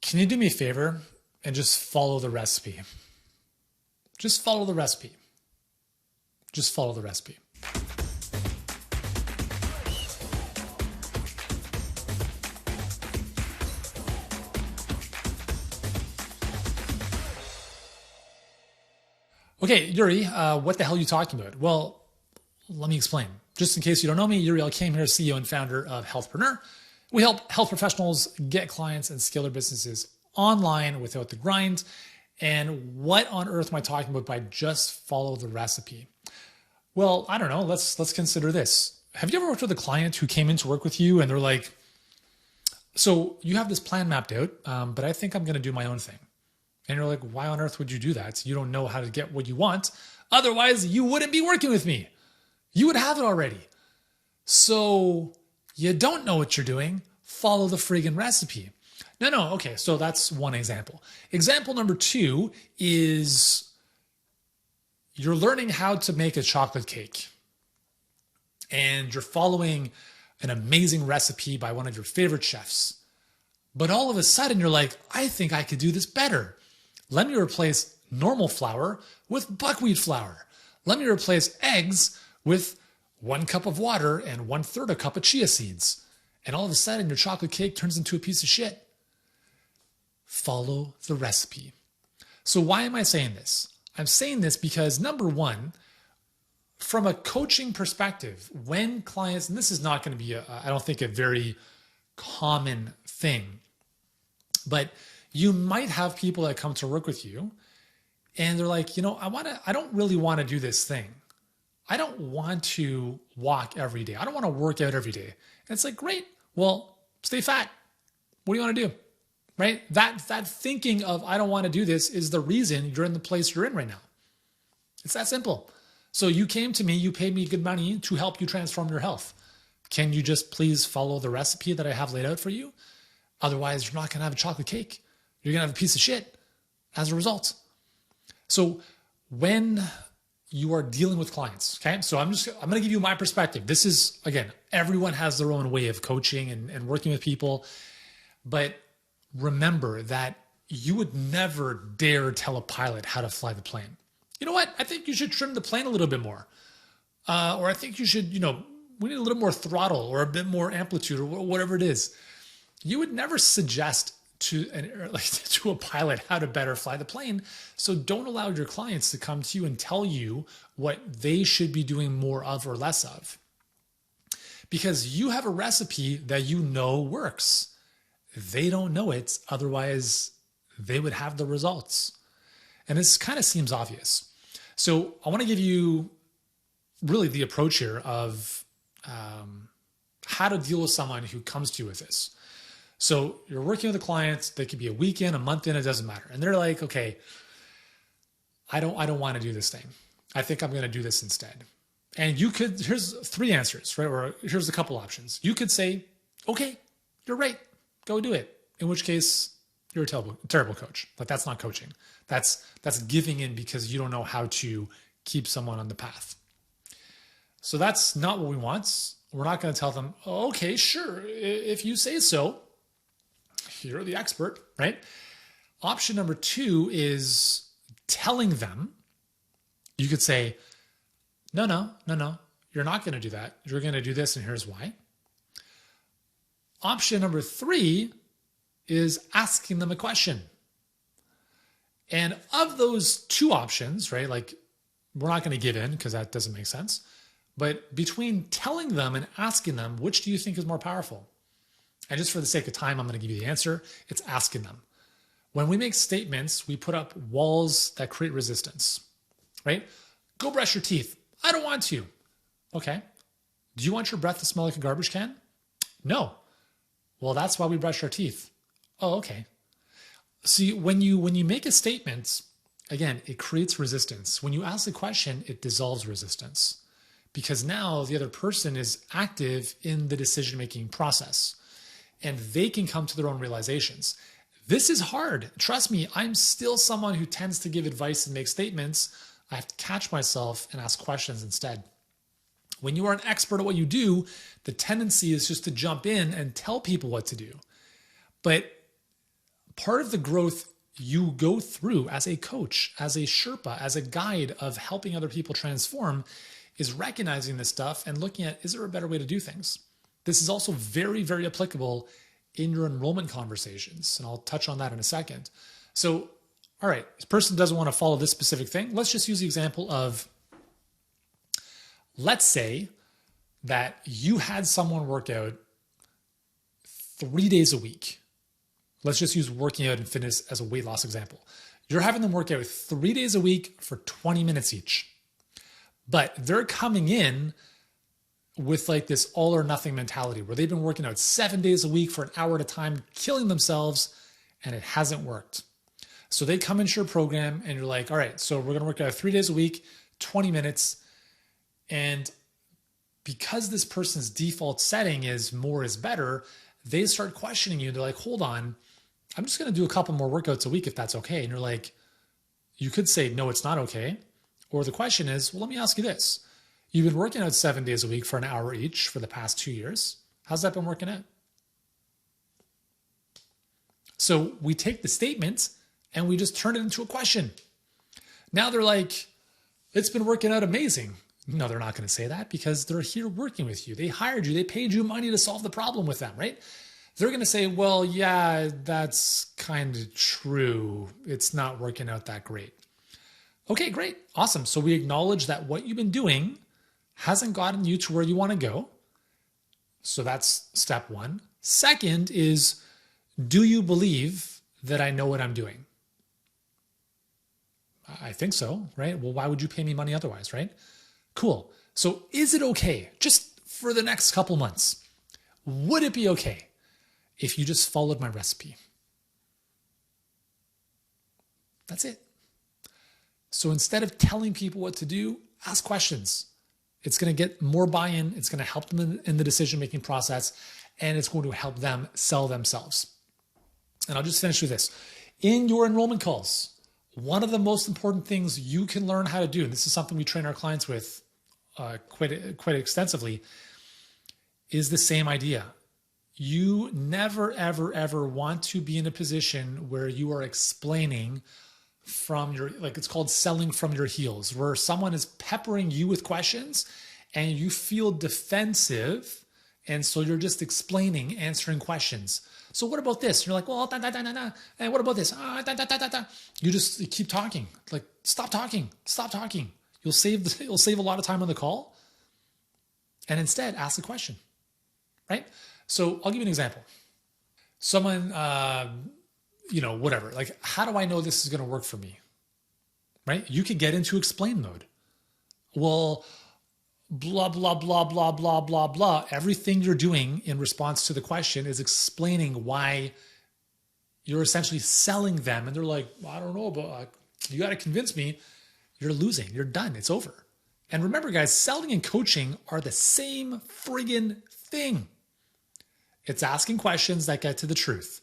Can you do me a favor and just follow the recipe? Just follow the recipe. Just follow the recipe. Okay, Yuri, what the hell are you talking about? Well, let me explain. Just in case you don't know me, Yuri Elkaim here, CEO and founder of Healthpreneur. We help health professionals get clients and scale their businesses online without the grind. And what on earth am I talking about by just follow the recipe? Well, I don't know. Let's consider this. Have you ever worked with a client who came in to work with you and they're like, so you have this plan mapped out, but I think I'm going to do my own thing. And you're like, why on earth would you do that? You don't know how to get what you want. Otherwise, you wouldn't be working with me. You would have it already. So you don't know what you're doing. Follow the friggin' recipe. No. Okay, so that's one example. Example number two is you're learning how to make a chocolate cake. And you're following an amazing recipe by one of your favorite chefs. But all of a sudden, you're like, I think I could do this better. Let me replace normal flour with buckwheat flour. Let me replace eggs with 1 cup of water and 1/3 a cup of chia seeds. And all of a sudden, your chocolate cake turns into a piece of shit. Follow the recipe. So why am I saying this? I'm saying this because number one, from a coaching perspective, when clients, and this is not going to be, I don't think, a very common thing, but you might have people that come to work with you and they're like, I don't really want to do this thing. I don't want to walk every day. I don't want to work out every day. And it's like, great. Well, stay fat. What do you want to do? Right? That thinking of, I don't want to do this is the reason you're in the place you're in right now. It's that simple. So you came to me, you paid me good money to help you transform your health. Can you just please follow the recipe that I have laid out for you? Otherwise, you're not going to have a chocolate cake. You're going to have a piece of shit as a result. So when you are dealing with clients, okay? So I'm going to give you my perspective. This is, again, everyone has their own way of coaching and working with people. But remember that you would never dare tell a pilot how to fly the plane. You know what? I think you should trim the plane a little bit more. Or I think you should, we need a little more throttle or a bit more amplitude or whatever it is. You would never suggest to a pilot how to better fly the plane. So don't allow your clients to come to you and tell you what they should be doing more of or less of. Because you have a recipe that you know works. They don't know it, otherwise they would have the results. And this kind of seems obvious. So I want to give you really the approach here of how to deal with someone who comes to you with this. So you're working with a client, they could be a week in, a month in, it doesn't matter. And they're like, okay, I don't want to do this thing. I think I'm going to do this instead. And here's 3 answers, right? Or here's a couple options. You could say, okay, you're right, go do it. In which case, you're a terrible coach. Like, that's not coaching. That's giving in because you don't know how to keep someone on the path. So that's not what we want. We're not going to tell them, oh, okay, sure, if you say so. You're the expert, right? Option number 2 is telling them. You could say, no, you're not going to do that. You're going to do this, and here's why. Option number 3 is asking them a question. And of those 2 options, right, like, we're not going to give in because that doesn't make sense. But between telling them and asking them, which do you think is more powerful? And just for the sake of time, I'm going to give you the answer. It's asking them. When we make statements, we put up walls that create resistance, right? Go brush your teeth. I don't want to. Okay. Do you want your breath to smell like a garbage can? No. Well, that's why we brush our teeth. Oh, okay. See, when you make a statement, again, it creates resistance. When you ask a question, it dissolves resistance because now the other person is active in the decision-making process and they can come to their own realizations. This is hard. Trust me, I'm still someone who tends to give advice and make statements. I have to catch myself and ask questions instead. When you are an expert at what you do, the tendency is just to jump in and tell people what to do. But part of the growth you go through as a coach, as a Sherpa, as a guide of helping other people transform is recognizing this stuff and looking at, is there a better way to do things? This is also very, very applicable in your enrollment conversations. And I'll touch on that in a second. So, all right, this person doesn't want to follow this specific thing. Let's just use the example of, let's say that you had someone work out 3 days a week. Let's just use working out and fitness as a weight loss example. You're having them work out 3 days a week for 20 minutes each. But they're coming in with like this all or nothing mentality where they've been working out 7 days a week for an hour at a time, killing themselves, and it hasn't worked. So they come into your program and you're like, all right, so we're going to work out 3 days a week, 20 minutes. And because this person's default setting is more is better, they start questioning you. They're like, hold on, I'm just going to do a couple more workouts a week if that's okay. And you're like, you could say, no, it's not okay. Or the question is, well, let me ask you this. You've been working out 7 days a week for an hour each for the past 2 years. How's that been working out? So we take the statement and we just turn it into a question. Now they're like, it's been working out amazing. No, they're not going to say that because they're here working with you. They hired you. They paid you money to solve the problem with them, right? They're going to say, well, yeah, that's kind of true. It's not working out that great. Okay, great. Awesome. So we acknowledge that what you've been doing hasn't gotten you to where you want to go. So that's step one. Second is, do you believe that I know what I'm doing? I think so, right? Well, why would you pay me money otherwise, right? Cool. So is it okay, just for the next couple months, would it be okay if you just followed my recipe? That's it. So instead of telling people what to do, ask questions. It's going to get more buy-in. It's going to help them in the decision-making process, and it's going to help them sell themselves. And I'll just finish with this. In your enrollment calls, one of the most important things you can learn how to do, and this is something we train our clients with quite extensively, is the same idea. You never, ever, ever want to be in a position where you are explaining from your, like it's called selling from your heels, where someone is peppering you with questions and you feel defensive. And so you're just explaining, answering questions. So what about this? You're like, well, and what about this? You just keep talking. Like, stop talking. You'll save a lot of time on the call. And instead, ask a question, right? So I'll give you an example. Someone, whatever, like, how do I know this is going to work for me? Right? You could get into explain mode. Well, blah, blah, blah, blah, blah, blah, blah. Everything you're doing in response to the question is explaining why you're essentially selling them. And they're like, well, I don't know, but you got to convince me. You're losing. You're done. It's over. And remember, guys, selling and coaching are the same friggin' thing. It's asking questions that get to the truth.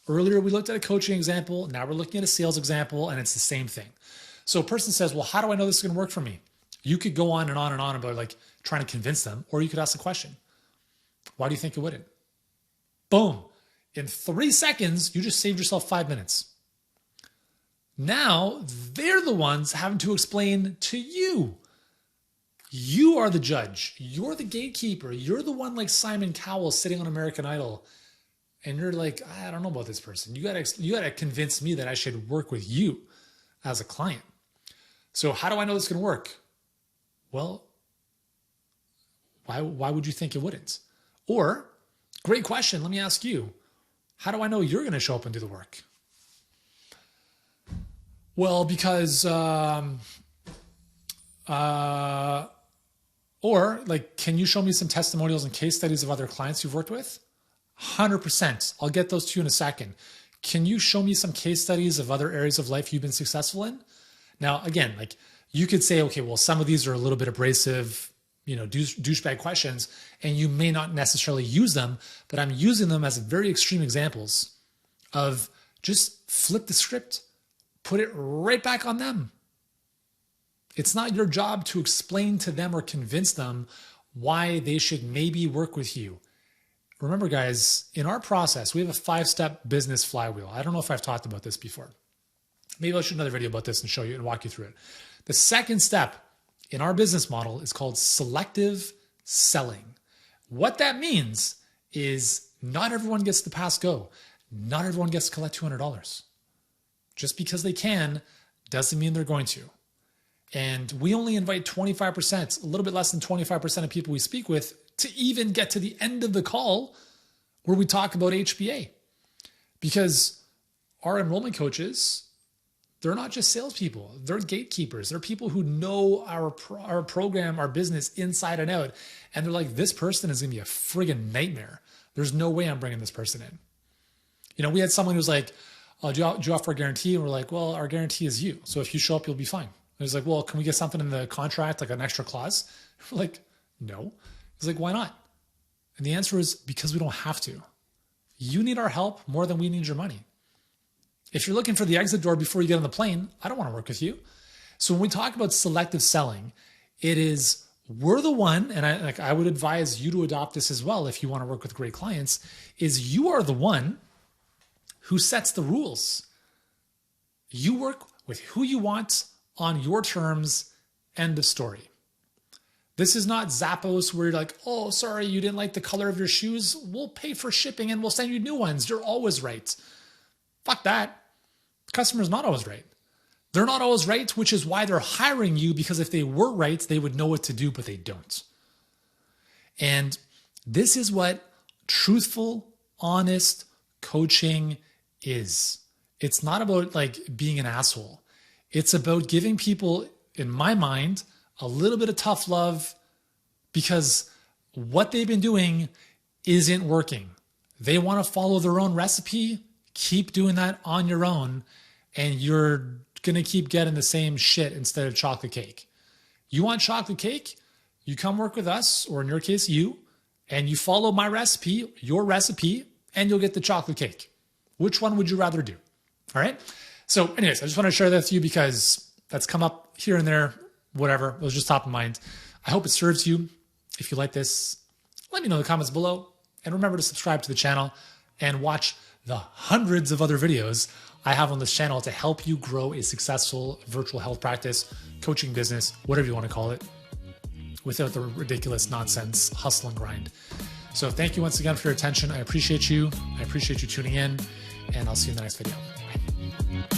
Earlier, we looked at a coaching example. Now we're looking at a sales example, and it's the same thing. So a person says, well, how do I know this is going to work for me? You could go on and on and on about like trying to convince them, or you could ask a question. Why do you think it wouldn't? Boom. In 3 seconds, you just saved yourself 5 minutes. Now they're the ones having to explain to you. You are the judge. You're the gatekeeper. You're the one like Simon Cowell sitting on American Idol. And you're like, I don't know about this person. You gotta convince me that I should work with you as a client. So how do I know this can work? Well, why would you think it wouldn't? Or, great question, let me ask you, how do I know you're going to show up and do the work? Well, because, or like, can you show me some testimonials and case studies of other clients you've worked with? 100%. I'll get those to you in a second. Can you show me some case studies of other areas of life you've been successful in? Now, again, like you could say, okay, well, some of these are a little bit abrasive, douchebag questions, and you may not necessarily use them, but I'm using them as very extreme examples of just flip the script, put it right back on them. It's not your job to explain to them or convince them why they should maybe work with you. remember guys, in our process, we have a 5-step business flywheel. I don't know if I've talked about this before. Maybe I'll shoot another video about this and show you and walk you through it. The second step in our business model is called selective selling. What that means is not everyone gets to pass go. Not everyone gets to collect $200. Just because they can doesn't mean they're going to. And we only invite 25%, a little bit less than 25% of people we speak with to even get to the end of the call where we talk about HBA. Because our enrollment coaches, they're not just salespeople. They're gatekeepers. They're people who know our program, our business inside and out. And they're like, this person is going to be a friggin' nightmare. There's no way I'm bringing this person in. You know, we had someone who's like, oh, do you offer a guarantee? And we're like, well, our guarantee is you. So if you show up, you'll be fine. And he's like, well, can we get something in the contract, like an extra clause? We're like, no. He's like, why not? And the answer is because we don't have to. You need our help more than we need your money. If you're looking for the exit door before you get on the plane, I don't want to work with you. So when we talk about selective selling, it is we're the one, and I would advise you to adopt this as well if you want to work with great clients, is you are the one who sets the rules. You work with who you want on your terms, end of story. This is not Zappos where you're like, oh, sorry, you didn't like the color of your shoes. We'll pay for shipping and we'll send you new ones. You're always right. Fuck that. The customer's not always right. They're not always right, which is why they're hiring you, because if they were right, they would know what to do, but they don't. And this is what truthful, honest coaching is. It's not about like being an asshole. It's about giving people, in my mind, a little bit of tough love because what they've been doing isn't working. They want to follow their own recipe. Keep doing that on your own, and you're going to keep getting the same shit instead of chocolate cake. You want chocolate cake? You come work with us, or in your case, you, and you follow my recipe, your recipe, and you'll get the chocolate cake. Which one would you rather do? All right. So anyways, I just want to share that with you because that's come up here and there, whatever. It was just top of mind. I hope it serves you. If you like this, let me know in the comments below. And remember to subscribe to the channel and watch the hundreds of other videos I have on this channel to help you grow a successful virtual health practice, coaching business, whatever you want to call it, without the ridiculous nonsense, hustle and grind. So thank you once again for your attention. I appreciate you. I appreciate you tuning in, and I'll see you in the next video. Bye.